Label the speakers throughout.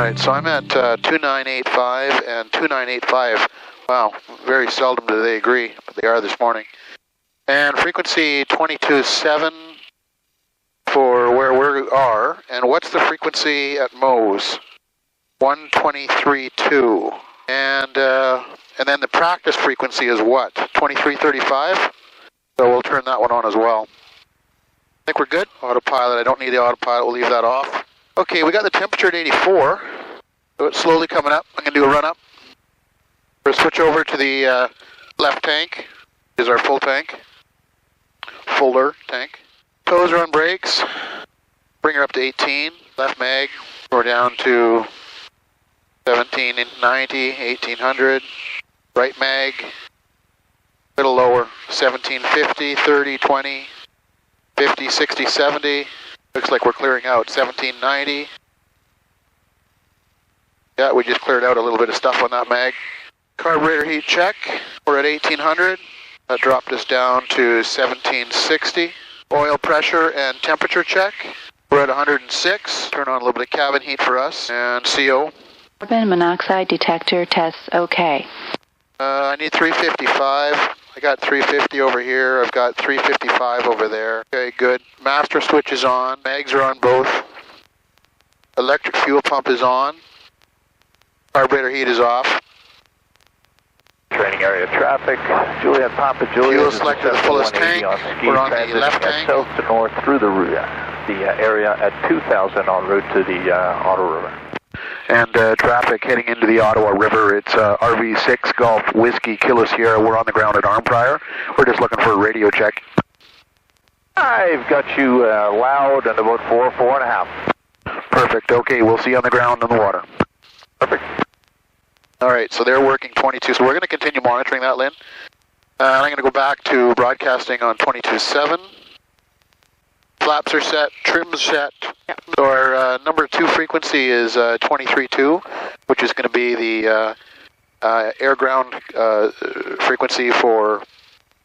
Speaker 1: Alright, so I'm at 2985 and 2985. Wow, very seldom do they agree, but they are this morning. And frequency 22.7 for where we are. And what's the frequency at Mose? 123.2. And then the practice frequency is what? 23.35? So we'll turn that one on as well. I think we're good. Autopilot, I don't need the autopilot, we'll leave that off. Okay, we got the temperature at 84. So it's slowly coming up. I'm going to do a run up. We'll switch over to the left tank. Is our full tank. Fuller tank. Toes are on brakes. Bring her up to 18. Left mag. We're down to 1790, 1800. Right mag. A little lower. 1750, 30, 20, 50, 60, 70. Looks like we're clearing out. 1790. Yeah, we just cleared out a little bit of stuff on that mag. Carburetor heat check. We're at 1800. That dropped us down to 1760. Oil pressure and temperature check. We're at 106. Turn on a little bit of cabin heat for us. And CO.
Speaker 2: Carbon monoxide detector tests okay.
Speaker 1: I need 355. I got 350 over here. I've got 355 over there. Okay, good. Master switch is on. Mags are on both. Electric fuel pump is on. Carburetor heat is off.
Speaker 3: Training area traffic. Juliet Papa Juliet.
Speaker 1: Fuel selected the fullest tank. We're on the left tank.
Speaker 3: South to north through the area at 2000 en route to the Ottawa River.
Speaker 1: And traffic heading into the Ottawa River. It's RV6 Golf Whiskey Kilo Sierra. We're on the ground at Armprior. We're just looking for a radio check.
Speaker 3: I've got you loud and about 4.5.
Speaker 1: Perfect. Okay, we'll see you on the ground in the water.
Speaker 3: Perfect.
Speaker 1: All right, so they're working 22. So we're going to continue monitoring that, Lynn. I'm going to go back to broadcasting on 22.7. Flaps are set, trim's set.
Speaker 4: Yep.
Speaker 1: So our number 2 frequency is 23.2, which is going to be the air-ground frequency for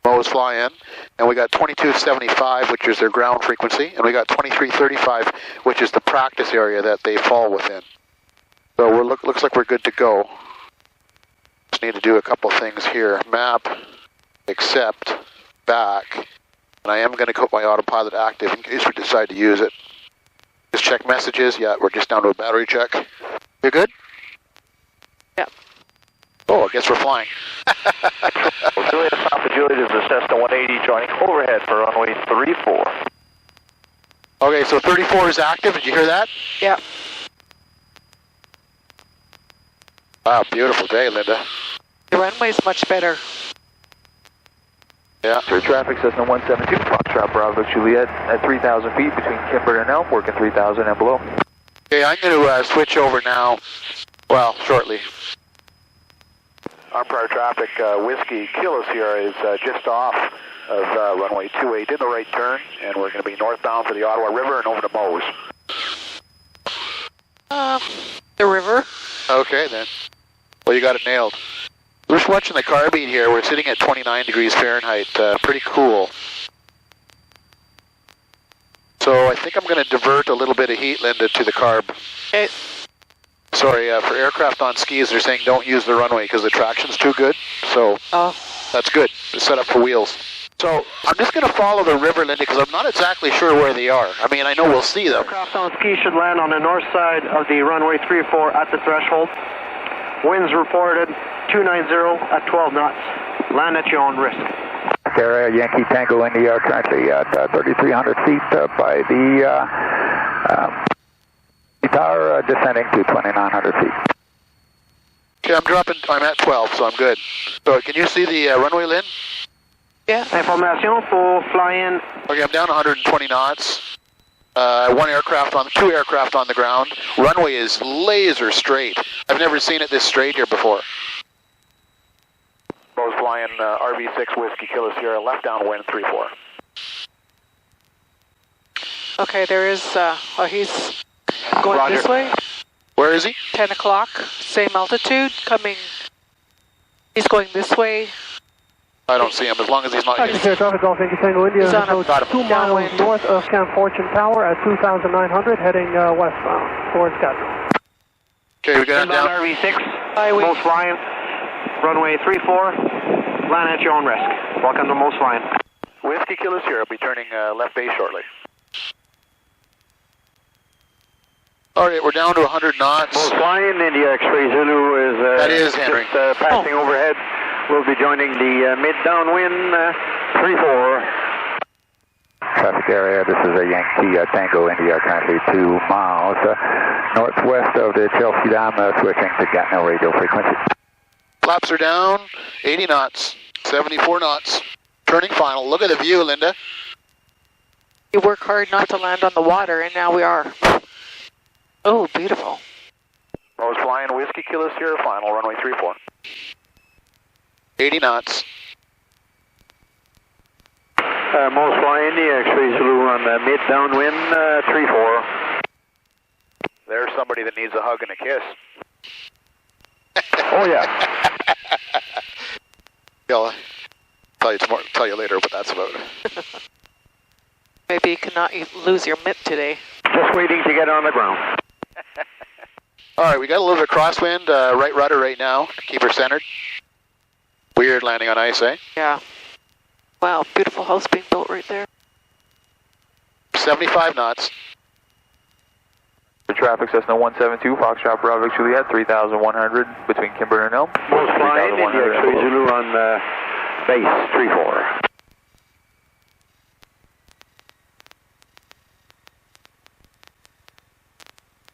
Speaker 1: Mose fly-in. And we got 22.75, which is their ground frequency. And we got 23.35, which is the practice area that they fall within. So we're looks like we're good to go. Just need to do a couple things here. Map, accept, back. And I am going to put my autopilot active in case we decide to use it. Just check messages. Yeah, we're just down to a battery check. You good?
Speaker 4: Yeah.
Speaker 1: Oh, I guess we're flying.
Speaker 3: Juliet Papa Juliet is a Cessna 180 joining overhead for runway 34.
Speaker 1: Okay, so 34 is active. Did you hear that?
Speaker 4: Yeah.
Speaker 1: Wow, beautiful day, Linda.
Speaker 4: The runway's much better.
Speaker 1: Yeah.
Speaker 3: Sir, traffic Cessna 172, Foxtrot Bravo Juliet at 3,000 feet between Kimber and Elm, working 3,000 and below.
Speaker 1: Okay, I'm going to switch over now. Well, shortly. Armprior traffic, Whiskey Kilo Sierra is just off of runway 28 in the right turn, and we're going to be northbound for the Ottawa River and over to Mose.
Speaker 4: The river.
Speaker 1: Okay, then. Well, you got it nailed. We're just watching the carb heat here. We're sitting at 29 degrees Fahrenheit. Pretty cool. So I think I'm going to divert a little bit of heat, Linda, to the carb.
Speaker 4: Okay.
Speaker 1: Sorry, for aircraft on skis, they're saying don't use the runway because the traction's too good. So that's good. It's set up for wheels. So I'm just going to follow the river, Linda, because I'm not exactly sure where they are. I mean, I know we'll see them.
Speaker 5: Aircraft on ski should land on the north side of the runway 34 at the threshold. Winds reported 290 at 12 knots. Land at your own risk.
Speaker 3: Sierra Yankee Tango India currently at 3,300 feet by the tower, descending to 2,900 feet.
Speaker 1: Okay, I'm at 12, so I'm good. So can you see the runway, Lynn?
Speaker 4: Yeah.
Speaker 5: Information for fly-in.
Speaker 1: Okay, I'm down 120 knots. Two aircraft on the ground. Runway is laser straight. I've never seen it this straight here before. Mose flying RV6 Whiskey Kilo Sierra, left downwind 34.
Speaker 4: Okay, there is, he's going
Speaker 1: Roger.
Speaker 4: this way.
Speaker 1: Where is he?
Speaker 4: 10 o'clock, same altitude, coming. He's going this way.
Speaker 1: I don't see him, as long as he's not
Speaker 5: Taxi
Speaker 1: hitting.
Speaker 5: Clear Traffic Golf Yankee Tango India.
Speaker 4: He's on a
Speaker 1: Got him.
Speaker 5: 2 miles
Speaker 4: downwind.
Speaker 5: north of Camp Fortune Tower at 2,900, heading westbound towards Catherine.
Speaker 1: Okay, we got it
Speaker 5: Inbound
Speaker 1: down.
Speaker 5: RV6.
Speaker 4: Hi, we.
Speaker 5: Most flying. Runway 34. Land at your own risk. Welcome to Most flying.
Speaker 3: Whiskey Kilo Sierra, I'll be turning left base shortly.
Speaker 1: All right, we're down to 100 knots.
Speaker 5: Most flying, India X-ray Zulu is
Speaker 1: That is Henry.
Speaker 5: just passing overhead. We'll be joining the mid-downwind 34.
Speaker 3: Traffic area, this is a Yankee Tango India, currently 2 miles northwest of the Chelsea Dam, switching to Gatineau radio frequency.
Speaker 1: Flaps are down, 80 knots, 74 knots. Turning final. Look at the view, Linda.
Speaker 4: You work hard not to land on the water, and now we are. Oh, beautiful.
Speaker 3: Most flying, Whiskey Kilo Sierra final, runway 34.
Speaker 1: 80 knots.
Speaker 5: Most flying, the X-ray Zulu on the mid-downwind 34.
Speaker 3: There's somebody that needs a hug and a kiss.
Speaker 5: Oh, yeah.
Speaker 1: I'll tell you later what that's about.
Speaker 4: Maybe you cannot lose your mitt today.
Speaker 5: Just waiting to get on the ground.
Speaker 1: All right, we got a little bit of crosswind, right rudder right now to keep her centered. Weird landing on ice, eh?
Speaker 4: Yeah. Wow, beautiful house being built right there.
Speaker 1: 75 knots.
Speaker 3: The traffic Cessna 172, Foxtrot Bravo Juliet, 3,100 between Kimber and Elm.
Speaker 5: Most flying, India X-ray Zulu on base 34.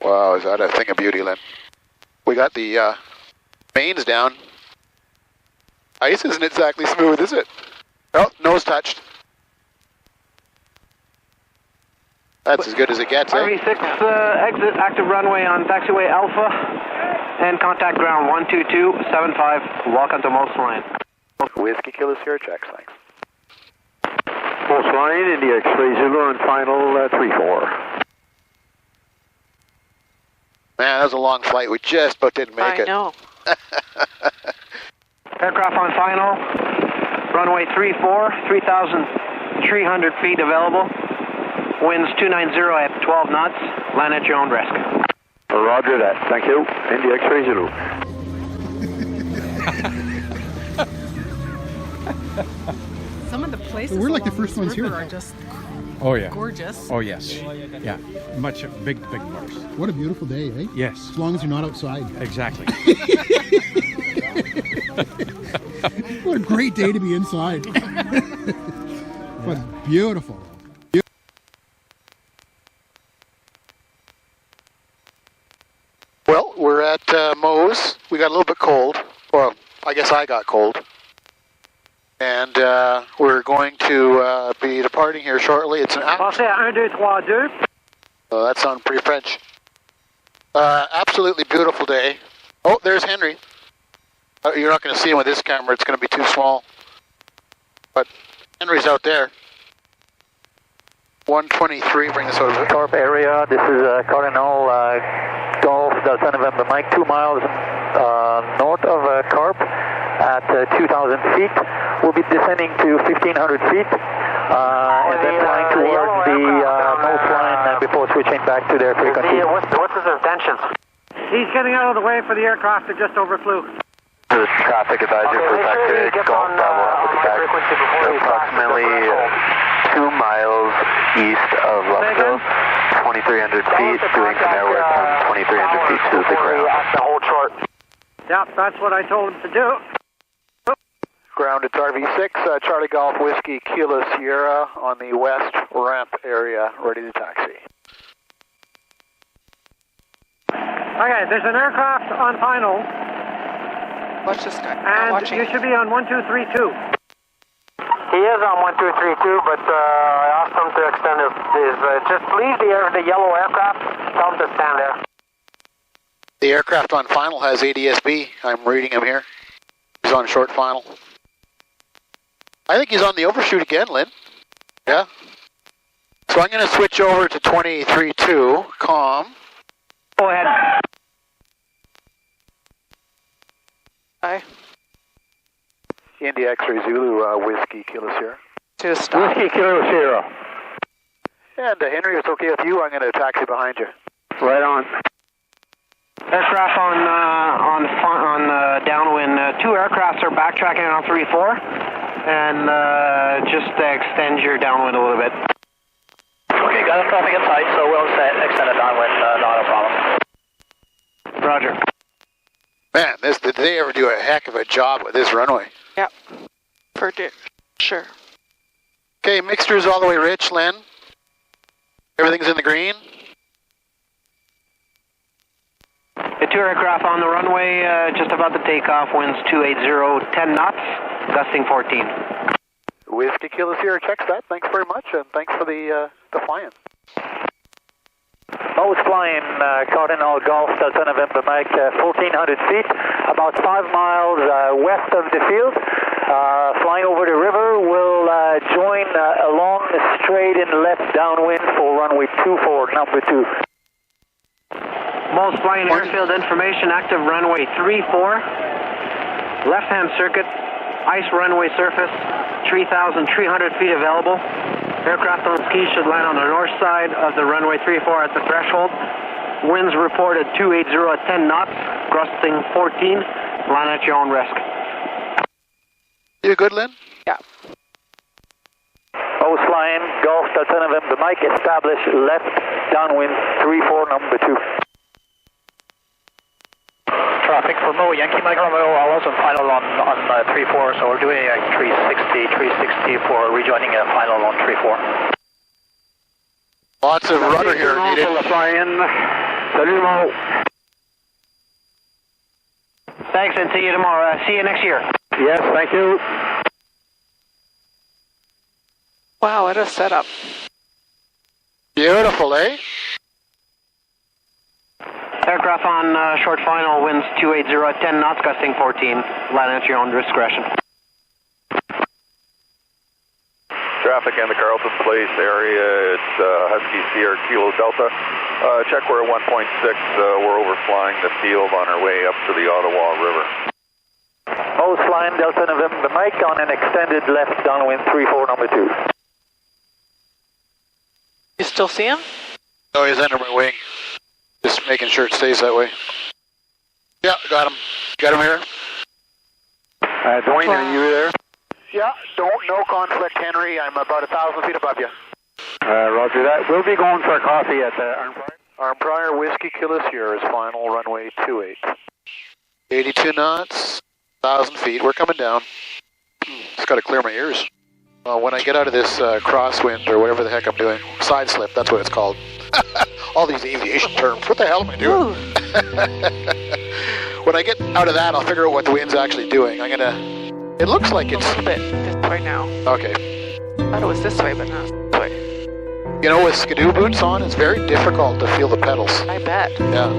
Speaker 1: Wow, is that a thing of beauty, Lynn? We got the mains down. Ice isn't exactly smooth, is it? Oh, nose touched. That's as good as it gets, eh?
Speaker 5: RV6 exit active runway on taxiway Alpha and contact ground 12275. Welcome to Most flying.
Speaker 3: Whiskey Kilo Sierra checks, thanks.
Speaker 5: Most flying, India X-ray Zulu on final 34.
Speaker 1: Man, that was a long flight. We just about didn't make it.
Speaker 4: I know.
Speaker 5: Aircraft on final. Runway 34, 3,300 feet available. Winds 290 at 12 knots. Land at your own risk. Roger that. Thank you. India X-ray Zulu.
Speaker 6: Some of the places
Speaker 7: We're like the
Speaker 6: along
Speaker 7: first
Speaker 6: this
Speaker 7: ones
Speaker 6: river
Speaker 7: here.
Speaker 6: are just
Speaker 8: Oh yeah.
Speaker 6: gorgeous.
Speaker 8: Oh yes. Yeah. Much big bars.
Speaker 7: What a beautiful day, eh?
Speaker 8: Yes.
Speaker 7: As long as you're not outside.
Speaker 8: Exactly.
Speaker 7: What a great day to be inside. But beautiful.
Speaker 1: Well, we're at Moe's. We got a little bit cold. Well, I guess I got cold. And we're going to be departing here shortly. It's an
Speaker 5: Passez à 1, 2, 3, 2.
Speaker 1: Oh, that sounds pretty French. Absolutely beautiful day. Oh, there's Henry. You're not going to see him with this camera. It's going to be too small. But Henry's out there. 123, bring us over to the
Speaker 3: Corp area, this is Cardinal Golf Delta November Mike, 2 miles north of Corp at 2,000 feet. We'll be descending to 1,500 feet and then flying towards the Most line before switching back to their frequency.
Speaker 5: What's his intentions? He's getting out of the way for the aircraft that just overflew.
Speaker 3: This is traffic advisor for Taxi Golf Bravo Alpha Quebec. Approximately 2 miles east of Luxville, 2,300 feet, doing some air work from 2,300 feet to the ground.
Speaker 5: The whole chart. Yep, that's what I told him to do.
Speaker 1: ground. It's RV6, Charlie Golf Whiskey Kilo Sierra on the west ramp area, ready to taxi.
Speaker 5: Okay, there's an aircraft on final,
Speaker 4: Watch this guy.
Speaker 5: and you should be on 1232.
Speaker 9: He is on 1232, but I asked him to extend his just leave the yellow aircraft, tell him to stand there.
Speaker 1: The aircraft on final has ADSB. I'm reading him here. He's on short final. I think he's on the overshoot again, Lynn. Yeah. So I'm going to switch over to 23.2, calm.
Speaker 5: Go ahead.
Speaker 4: Hi.
Speaker 1: India X-ray Zulu, Whiskey Kilo Sierra.
Speaker 4: To stop.
Speaker 5: Whiskey Kilo Sierra.
Speaker 1: And Henry, if it's okay with you, I'm going to taxi behind you.
Speaker 5: Right on. Aircraft on downwind. Two aircrafts are backtracking on 3-4, and just extend your downwind a little bit.
Speaker 3: Okay, got them traffic inside, so we'll extend it downwind, not a problem.
Speaker 5: Roger.
Speaker 1: Man, did they ever do a heck of a job with this runway?
Speaker 4: Yep. Sure.
Speaker 1: Okay, mixture's all the way rich, Len. Everything's in the green.
Speaker 5: The two aircraft on the runway, just about to take off, winds 280, 10 knots, gusting 14.
Speaker 1: Whiskey Kilo Sierra checks that. Thanks very much, and thanks for the flying.
Speaker 3: Mo's flying Cardinal Golf Delta November Mike, 1,400 feet, about 5 miles west of the field. Flying over the river, will join along the straight and left downwind for runway 24, number 2.
Speaker 5: Mo's flying airfield information, active runway 34, left-hand circuit, ice runway surface, 3,300 feet available. Aircraft on ski should land on the north side of the runway 34 at the threshold. Winds reported 280 at 10 knots, gusting 14. Land at your own risk.
Speaker 1: You good, Lynn?
Speaker 4: Yeah.
Speaker 3: Mo's flying Golf Delta November Mike, establish left downwind 34, number 2. Traffic for Mo, Yankee Mike Romeo, also final on 3-4, so we're doing a 360 for rejoining a final on 3-4.
Speaker 1: Lots of rudder here needed.
Speaker 5: Salut, Mo. Thanks, and see you tomorrow. See you next year.
Speaker 3: Yes, thank you.
Speaker 4: Wow, what a setup.
Speaker 1: Beautiful, eh?
Speaker 5: Aircraft on short final, winds 280 at 10 knots, gusting 14. Land at your own discretion.
Speaker 10: Traffic in the Carlton Place area, it's Husky Sierra Kilo Delta. Check we're at 1.6, we're overflying the field on our way up to the Ottawa River.
Speaker 3: Mo's flying Delta November Mike on an extended left downwind 34, number 2.
Speaker 4: You still see him?
Speaker 1: Oh, he's under my wing. Just making sure it stays that way. Yeah, got him. Got him here.
Speaker 3: Dwayne, are you there?
Speaker 1: Yeah, no conflict, Henry. I'm about 1,000 feet above you.
Speaker 3: Roger that. We'll be going for a coffee at
Speaker 1: Armprior Whiskey Kilo Sierra is final, runway 28. 82 knots, 1,000 feet. We're coming down. Just got to clear my ears. When I get out of this crosswind or whatever the heck I'm doing, side slip, that's what it's called. All these aviation terms. What the hell am I doing? When I get out of that, I'll figure out what the wind's actually doing. It looks like it's...
Speaker 4: A little bit this way now.
Speaker 1: Okay.
Speaker 4: I thought it was this way, but not this way.
Speaker 1: You know, with Skidoo boots on, it's very difficult to feel the pedals.
Speaker 4: I bet.
Speaker 1: Yeah.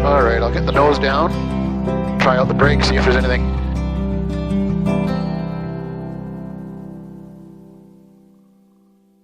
Speaker 1: All right, I'll get the nose down, try out the brakes, see if there's anything